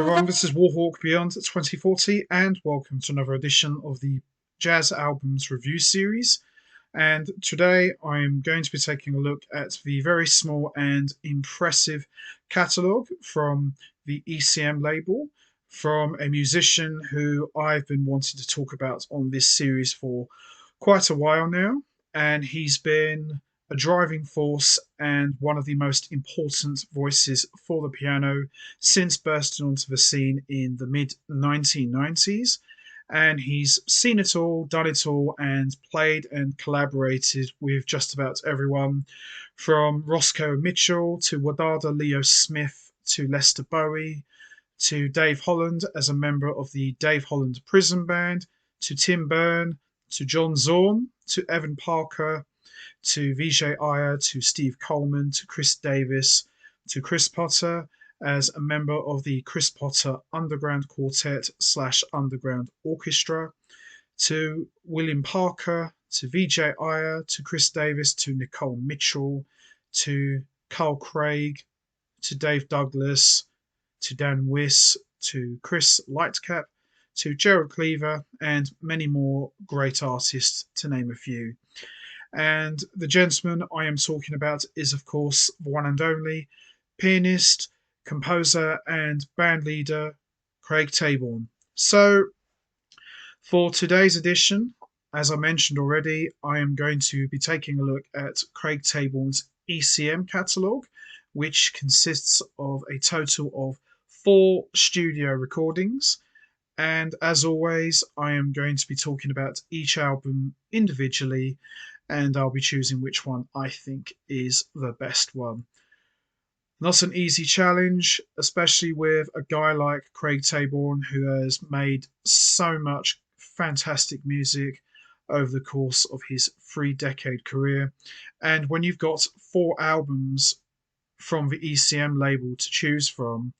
everyone, this is Warhawk Beyond 2040, and welcome to another edition of the Jazz Albums Review Series. And today I'm going to be taking a look at the very small and impressive catalogue from the ECM label, from a musician who I've been wanting to talk about on this series for quite a while now. And he's been a driving force and one of the most important voices for the piano since bursting onto the scene in the mid 1990s. And he's seen it all, done it all, and played and collaborated with just about everyone from Roscoe Mitchell to Wadada Leo Smith to Lester Bowie to Dave Holland as a member of the Dave Holland Prism Band to Tim Berne to John Zorn to Evan Parker to Vijay Iyer, to Steve Coleman, to Chris Davis, to Chris Potter as a member of the Chris Potter Underground Quartet / Underground Orchestra, to William Parker, to Vijay Iyer, to Chris Davis, to Nicole Mitchell, to Carl Craig, to Dave Douglas, to Dan Weiss, to Chris Lightcap, to Gerald Cleaver, and many more great artists, to name a few. And the gentleman I am talking about is, of course, the one and only pianist, composer, and band leader, Craig Taborn. So, for today's edition, as I mentioned already, I am going to be taking a look at Craig Taborn's ECM catalogue, which consists of a total of 4 studio recordings. And as always, I am going to be talking about each album individually, and I'll be choosing which one I think is the best one. Not an easy challenge, especially with a guy like Craig Taborn, who has made so much fantastic music over the course of his 3-decade career. And when you've got 4 albums from the ECM label to choose from,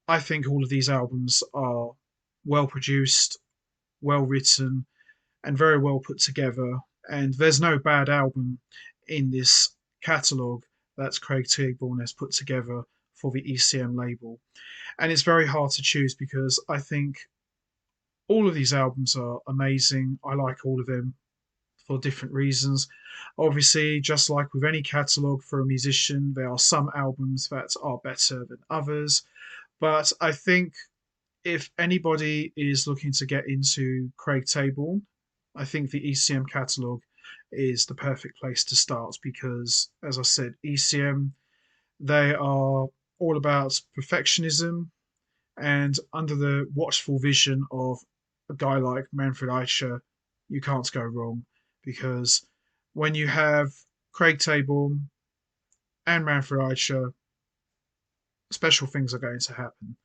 I think all of these albums are well produced, well written, and very well put together. And there's no bad album in this catalogue that Craig Taborn has put together for the ECM label. And it's very hard to choose because I think all of these albums are amazing. I like all of them for different reasons. Obviously, just like with any catalogue for a musician, there are some albums that are better than others. But I think if anybody is looking to get into Craig Taborn, I think the ECM catalogue is the perfect place to start because, as I said, ECM, they are all about perfectionism and under the watchful vision of a guy like Manfred Eicher, you can't go wrong because when you have Craig Taborn and Manfred Eicher, special things are going to happen.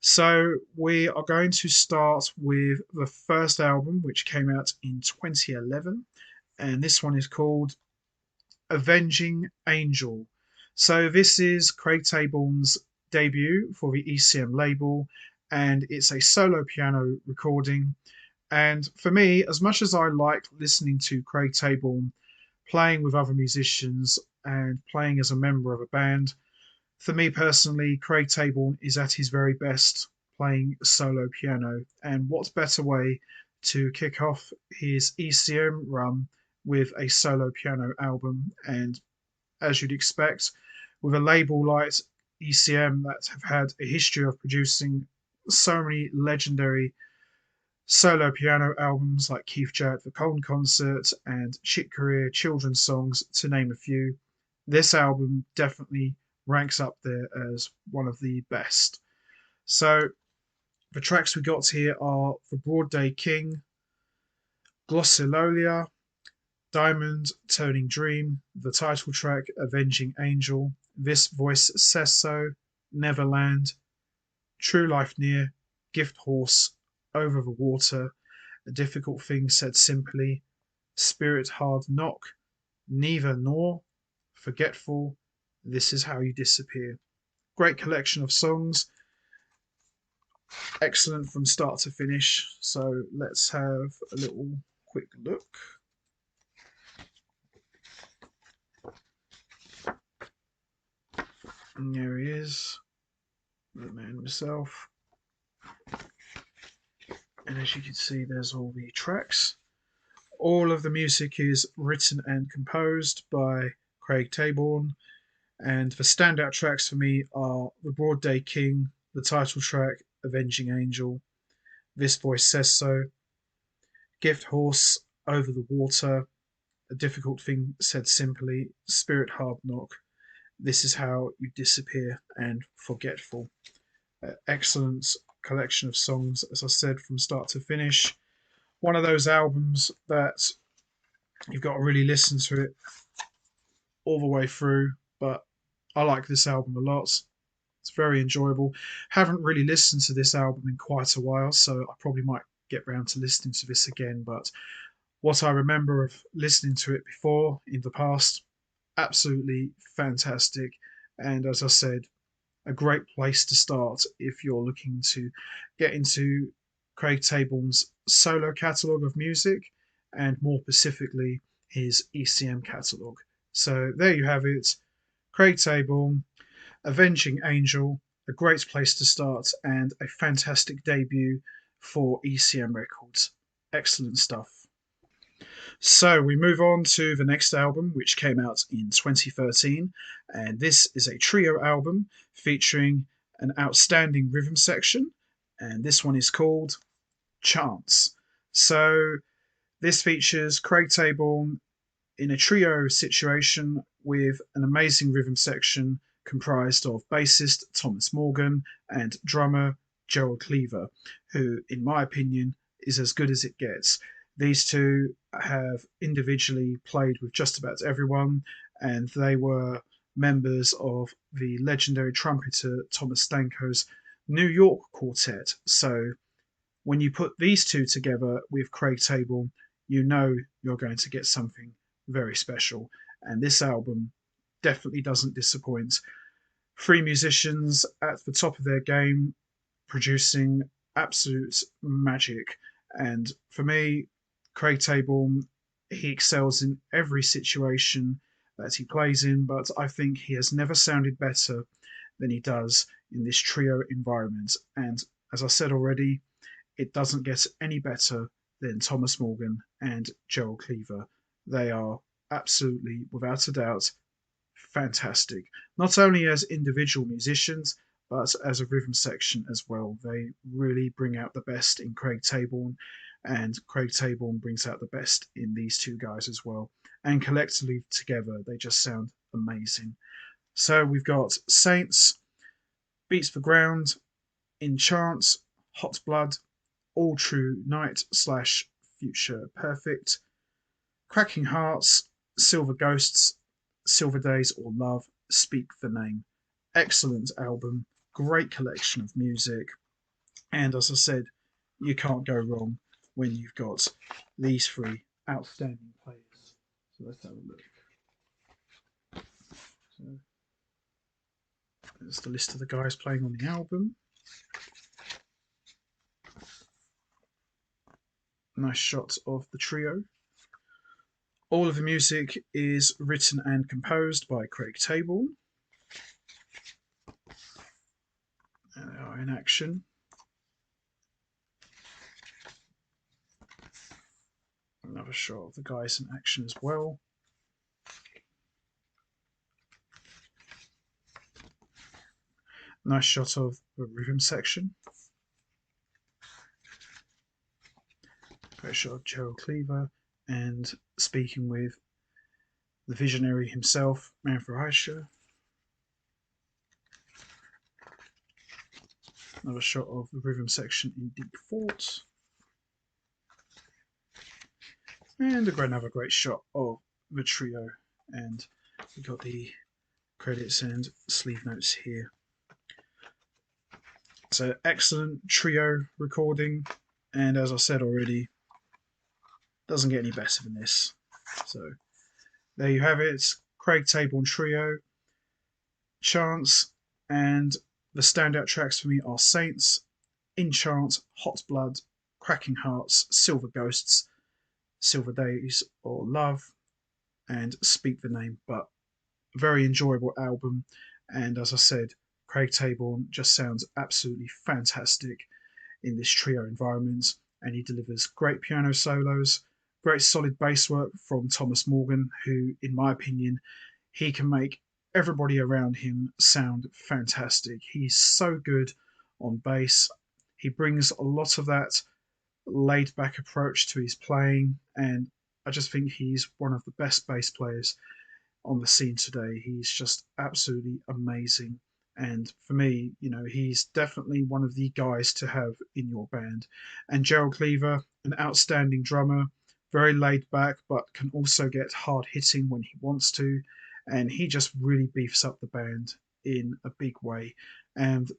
So we are going to start with the first album, which came out in 2011, and this one is called Avenging Angel. So this is Craig Taborn's debut for the ECM label, and it's a solo piano recording. And for me, as much as I liked listening to Craig Taborn playing with other musicians and playing as a member of a band, for me personally, Craig Taborn is at his very best playing solo piano. And what better way to kick off his ECM run with a solo piano album? And as you'd expect, with a label like ECM that have had a history of producing so many legendary solo piano albums like Keith Jarrett, The Coleman Concert, and Chick Corea Children's Songs, to name a few, this album definitely ranks up there as one of the best. So the tracks we got here are The Broad Day King, Glossolalia, Diamond Turning Dream, the title track Avenging Angel, This Voice Says So, Neverland, True Life Near, Gift Horse, Over the Water, A Difficult Thing Said Simply, Spirit Hard Knock, Neither Nor, Forgetful, This Is How You Disappear. Great collection of songs. Excellent from start to finish. So let's have a little quick look. And there he is. the man himself. And as you can see, there's all the tracks. All of the music is written and composed by Craig Taborn, and the standout tracks for me are The Broad Day King, the title track, Avenging Angel, This Voice Says So, Gift Horse, Over the Water, A Difficult Thing Said Simply, Spirit Hard Knock, This Is How You Disappear, and Forgetful. Excellent collection of songs, as I said, from start to finish. One of those albums that you've got to really listen to it all the way through, but I like this album a lot. It's very enjoyable. Haven't really listened to this album in quite a while, so I probably might get round to listening to this again. But what I remember of listening to it before in the past, absolutely fantastic. And as I said, a great place to start if you're looking to get into Craig Taborn's solo catalogue of music, and more specifically his ECM catalogue. So there you have it. Craig Taborn, Avenging Angel, a great place to start and a fantastic debut for ECM Records. Excellent stuff. So we move on to the next album, which came out in 2013, and this is a trio album featuring an outstanding rhythm section, and this one is called Chance. So this features Craig Taborn in a trio situation with an amazing rhythm section comprised of bassist Thomas Morgan and drummer Gerald Cleaver, who, in my opinion, is as good as it gets. These two have individually played with just about everyone, and they were members of the legendary trumpeter Thomas Stanko's New York Quartet. So when you put these two together with Craig Taborn, you know you're going to get something very special. And this album definitely doesn't disappoint. Three musicians at the top of their game, producing absolute magic. And for me, Craig Taborn, he excels in every situation that he plays in, but I think he has never sounded better than he does in this trio environment. And as I said already, it doesn't get any better than Thomas Morgan and Gerald Cleaver. They are absolutely, without a doubt, fantastic. Not only as individual musicians, but as a rhythm section as well. They really bring out the best in Craig Taborn, and Craig Taborn brings out the best in these two guys as well. And collectively together, they just sound amazing. So we've got Saints, Beats the Ground, Enchant, Hot Blood, All True Night slash Future Perfect, Cracking Hearts, Silver Ghosts, Silver Days or Love, Speak the Name. Excellent album, great collection of music, and as I said, you can't go wrong when you've got these three outstanding players. So let's have a look. So there's the list of the guys playing on the album. Nice shot of the trio. All of the music is written and composed by Craig Taborn. And they are in action. Another shot of the guys in action as well. Nice shot of the rhythm section. Great shot of Gerald Cleaver and speaking with the visionary himself, Manhathappa. Another shot of the rhythm section in Deep Thought. And another great shot of the trio. And we've got the credits and sleeve notes here. So excellent trio recording, and as I said already, doesn't get any better than this. So there you have it, Craig Taborn Trio, Chance, and the standout tracks for me are Saints, Enchant, Hot Blood, Cracking Hearts, Silver Ghosts, Silver Days or Love, and Speak the Name. But very enjoyable album, and as I said, Craig Taborn just sounds absolutely fantastic in this trio environment, and he delivers great piano solos, great solid bass work from Thomas Morgan, who, in my opinion, he can make everybody around him sound fantastic. He's so good on bass. He brings a lot of that laid back approach to his playing, and I just think he's one of the best bass players on the scene today. He's just absolutely amazing. And for me, he's definitely one of the guys to have in your band. And Gerald Cleaver, an outstanding drummer, very laid back, but can also get hard hitting when he wants to. And he just really beefs up the band in a big way. And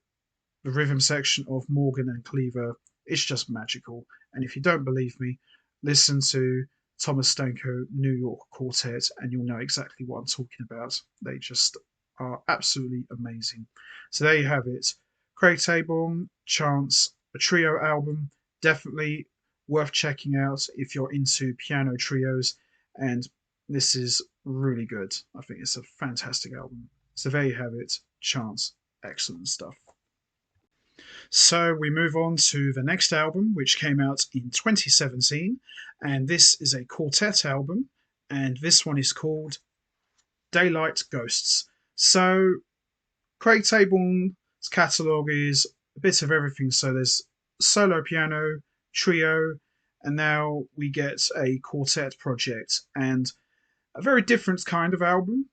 the rhythm section of Morgan and Cleaver is just magical. And if you don't believe me, listen to Thomas Stanko New York Quartet and you'll know exactly what I'm talking about. They just are absolutely amazing. So there you have it. Craig Taborn, Chance, a trio album. Definitely worth checking out if you're into piano trios. And this is really good. I think it's a fantastic album. So there you have it. Chance. Excellent stuff. So we move on to the next album, which came out in 2017, and this is a quartet album, and this one is called Daylight Ghosts. So Craig Taborn's catalogue is a bit of everything. So there's solo piano, trio, and now we get a quartet project, and a very different kind of album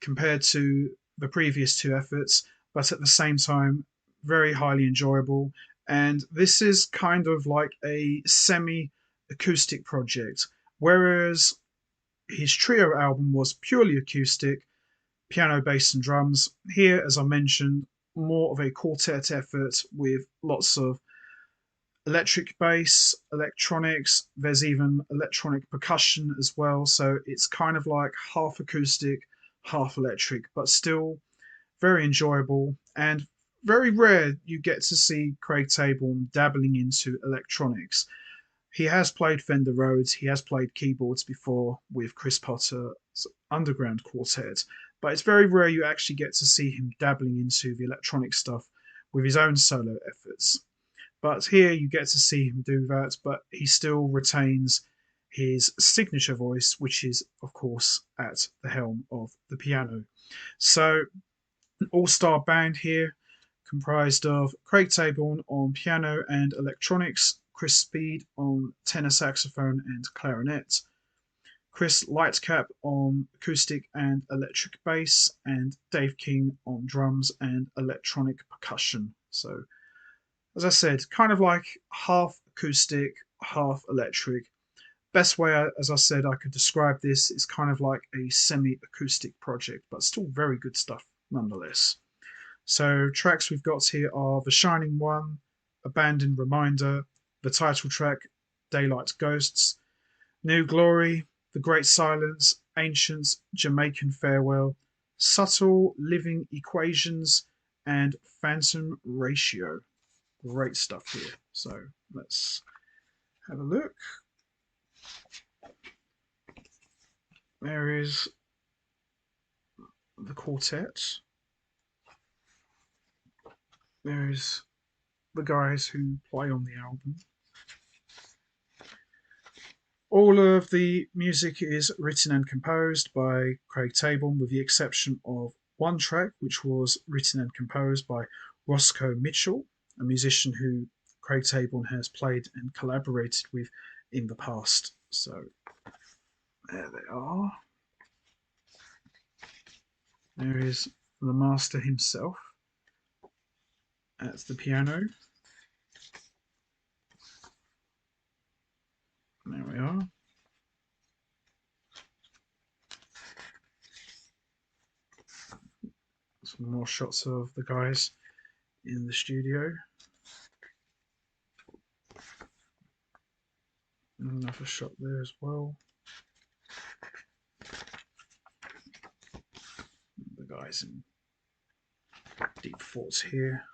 compared to the previous two efforts, but at the same time, very highly enjoyable. And this is kind of like a semi acoustic project, whereas his trio album was purely acoustic, piano, bass, and drums. Here, as I mentioned, more of a quartet effort with lots of electric bass, electronics. There's even electronic percussion as well. So it's kind of like half acoustic, half electric, but still very enjoyable. And very rare you get to see Craig Taborn dabbling into electronics. He has played Fender Rhodes, he has played keyboards before with Chris Potter's Underground Quartet, but it's very rare you actually get to see him dabbling into the electronic stuff with his own solo efforts. But here you get to see him do that, but he still retains his signature voice, which is, of course, at the helm of the piano. So, an all star band here, comprised of Craig Taborn on piano and electronics, Chris Speed on tenor saxophone and clarinet, Chris Lightcap on acoustic and electric bass, and Dave King on drums and electronic percussion. So, as I said, kind of like half acoustic, half electric. Best way, as I said, I could describe this is kind of like a semi acoustic project, but still very good stuff nonetheless. So, tracks we've got here are The Shining One, Abandoned Reminder, the title track, Daylight Ghosts, New Glory, The Great Silence, Ancient Jamaican Farewell, Subtle Living Equations, and Phantom Ratio. Great stuff here. So, let's have a look. There is the quartet. There's the guys who play on the album. All of the music is written and composed by Craig Taborn, with the exception of one track, which was written and composed by Roscoe Mitchell, a musician who Craig Taborn has played and collaborated with in the past. So there they are. There is the master himself at the piano. There we are. Some more shots of the guys in the studio. Another shot there as well. The guys in deep thoughts here.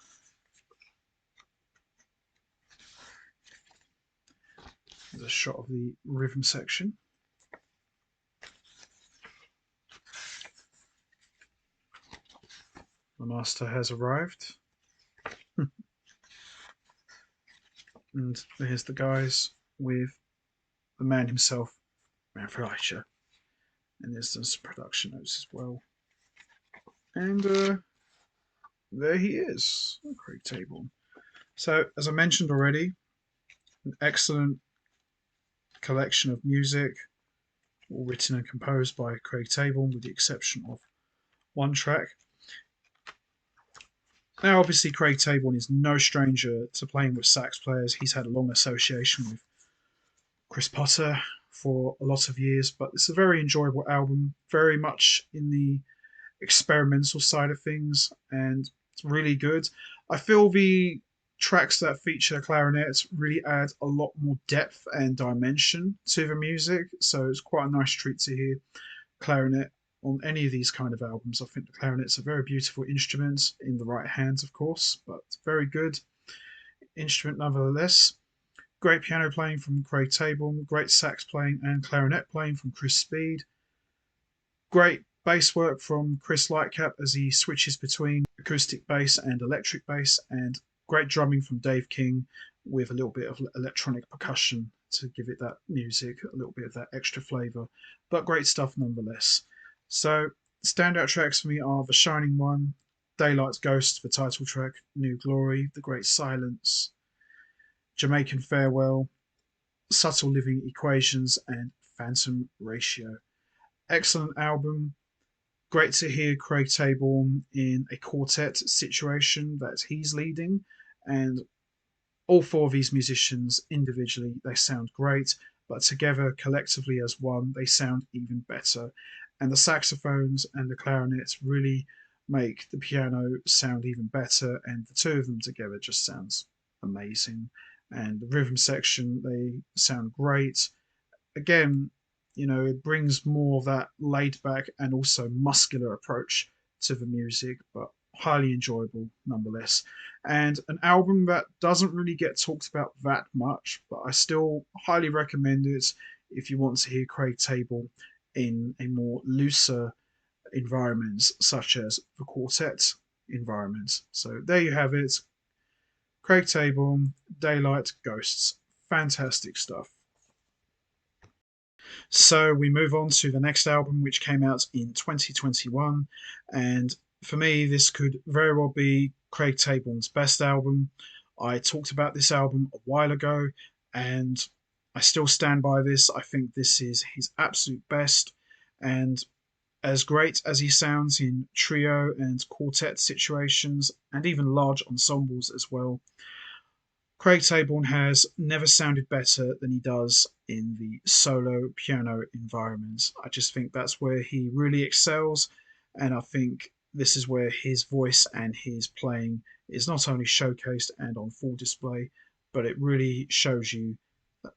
There's a shot of the rhythm section. The master has arrived. And there's the guys with the man himself, Manhathappa. And there's some production notes as well. And there he is, Craig Taborn. So, as I mentioned already, an excellent collection of music, all written and composed by Craig Taborn, with the exception of one track. Now, obviously, Craig Taborn is no stranger to playing with sax players. He's had a long association with Chris Potter for a lot of years, but it's a very enjoyable album, very much in the experimental side of things, and it's really good. I feel the tracks that feature clarinet really add a lot more depth and dimension to the music, so it's quite a nice treat to hear clarinet on any of these kind of albums. I think the clarinet's a very beautiful instrument in the right hands, of course, but very good instrument nonetheless. Great piano playing from Craig Taborn, great sax playing and clarinet playing from Kris Speed. Great bass work from Chris Lightcap as he switches between acoustic bass and electric bass, and great drumming from Dave King with a little bit of electronic percussion to give it that music, a little bit of that extra flavour, but great stuff nonetheless. So, standout tracks for me are The Shining One, Daylight's Ghost, the title track, New Glory, The Great Silence, Jamaican Farewell, Subtle Living Equations, and Phantom Ratio. Excellent album. Great to hear Craig Taborn in a quartet situation that he's leading, and all four of these musicians individually, they sound great, but together collectively as one, they sound even better. And the saxophones and the clarinets really make the piano sound even better, and the two of them together just sounds amazing. And the rhythm section, they sound great. Again, it brings more of that laid back and also muscular approach to the music, but highly enjoyable nonetheless. And an album that doesn't really get talked about that much, but I still highly recommend it if you want to hear Craig Taborn in a more looser environments, such as the quartet environments. So there you have it. Craig Taborn, Daylight Ghosts. Fantastic stuff. So we move on to the next album, which came out in 2021. And for me, this could very well be Craig Taborn's best album. I talked about this album a while ago, and I still stand by this. I think this is his absolute best. And as great as he sounds in trio and quartet situations, and even large ensembles as well, Craig Taborn has never sounded better than he does in the solo piano environment. I just think that's where he really excels, and I think this is where his voice and his playing is not only showcased and on full display, but it really shows you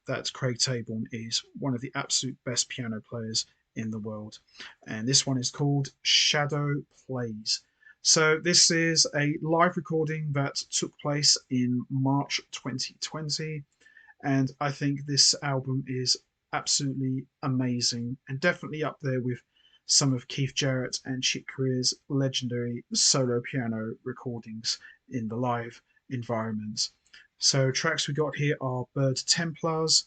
that Craig Taborn is one of the absolute best piano players in the world. And this one is called Shadow Plays. So this is a live recording that took place in March 2020, and I think this album is absolutely amazing and definitely up there with some of Keith Jarrett and Chick Corea's legendary solo piano recordings in the live environment. So tracks we got here are Bird Templars,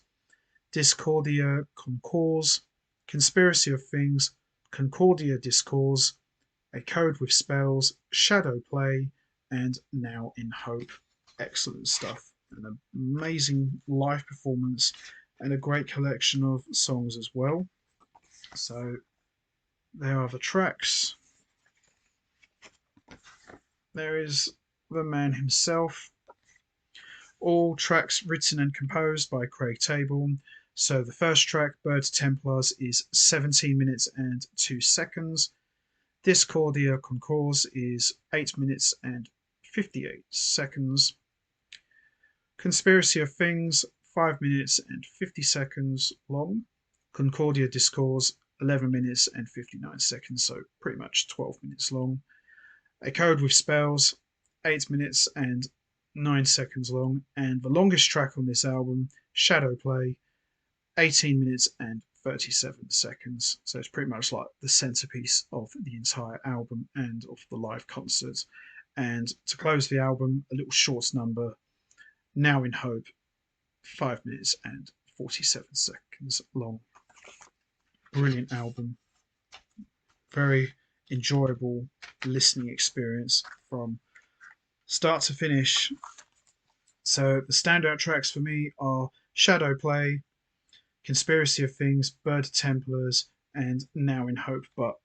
Discordia Concours, Conspiracy of Things, Concordia Discours, A Code with Spells, Shadow Play, and Now in Hope. Excellent stuff. An amazing live performance and a great collection of songs as well. So there are the tracks. There is the man himself. All tracks written and composed by Craig Taborn. So the first track, Bird Templars, is 17 minutes and 2 seconds. Discordia Concours is 8 minutes and 58 seconds. Conspiracy of Things, 5 minutes and 50 seconds long. Concordia Discours, 11 minutes and 59 seconds, so pretty much 12 minutes long. A Code with Spells, 8 minutes and 9 seconds long. And the longest track on this album, Shadow Play, 18 minutes and 37 seconds. So it's pretty much like the centerpiece of the entire album and of the live concert. And to close the album, a little short number, Now in Hope, 5 minutes and 47 seconds long. Brilliant album. Very enjoyable listening experience from start to finish. So the standout tracks for me are Shadow Play, Conspiracy of Things, Bird Templars, and Now in Hope. But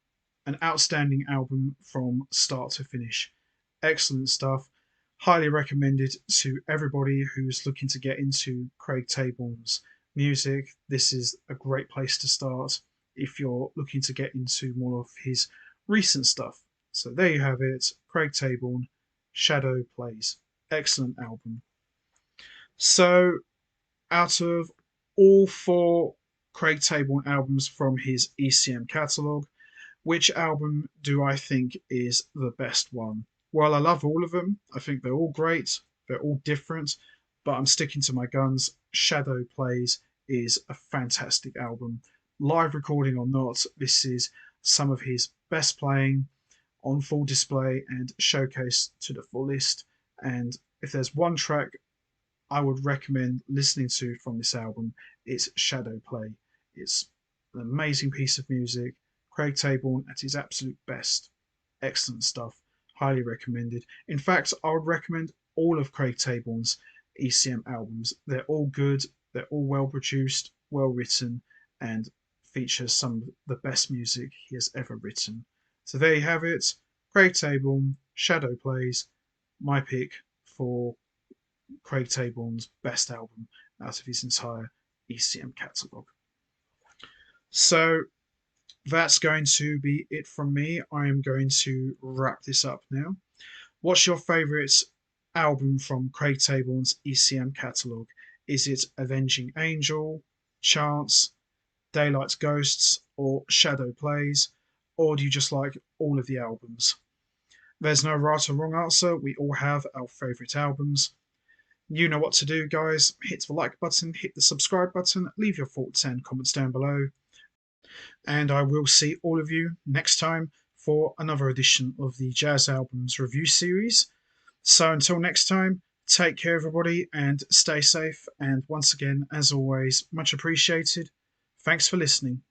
an outstanding album from start to finish. Excellent stuff. Highly recommended to everybody who's looking to get into Craig Taborn's music. This is a great place to start if you're looking to get into more of his recent stuff. So there you have it. Craig Taborn, Shadow Plays. Excellent album. So out of all four Craig Taborn albums from his ECM catalogue, which album do I think is the best one? Well, I love all of them. I think they're all great. They're all different, but I'm sticking to my guns. Shadow Plays is a fantastic album. Live recording or not, this is some of his best playing on full display and showcased to the fullest. And if there's one track I would recommend listening to from this album, it's Shadow Play. It's an amazing piece of music. Craig Taborn at his absolute best. Excellent stuff. Highly recommended. In fact, I would recommend all of Craig Taborn's ECM albums. They're all good, they're all well produced, well written, and feature some of the best music he has ever written. So there you have it. Craig Taborn, Shadow Plays, my pick for Craig Taborn's best album out of his entire ECM catalogue. So that's going to be it from me. I am going to wrap this up now. What's your favourite album from Craig Taborn's ECM catalogue? Is it Avenging Angel, Chance, Daylight's Ghosts, or Shadow Plays? Or do you just like all of the albums? There's no right or wrong answer. We all have our favourite albums. You know what to do, guys. Hit the like button, hit the subscribe button, leave your thoughts and comments down below. And I will see all of you next time for another edition of the Jazz Albums Review Series. So until next time, take care, everybody, and stay safe. And once again, as always, much appreciated. Thanks for listening.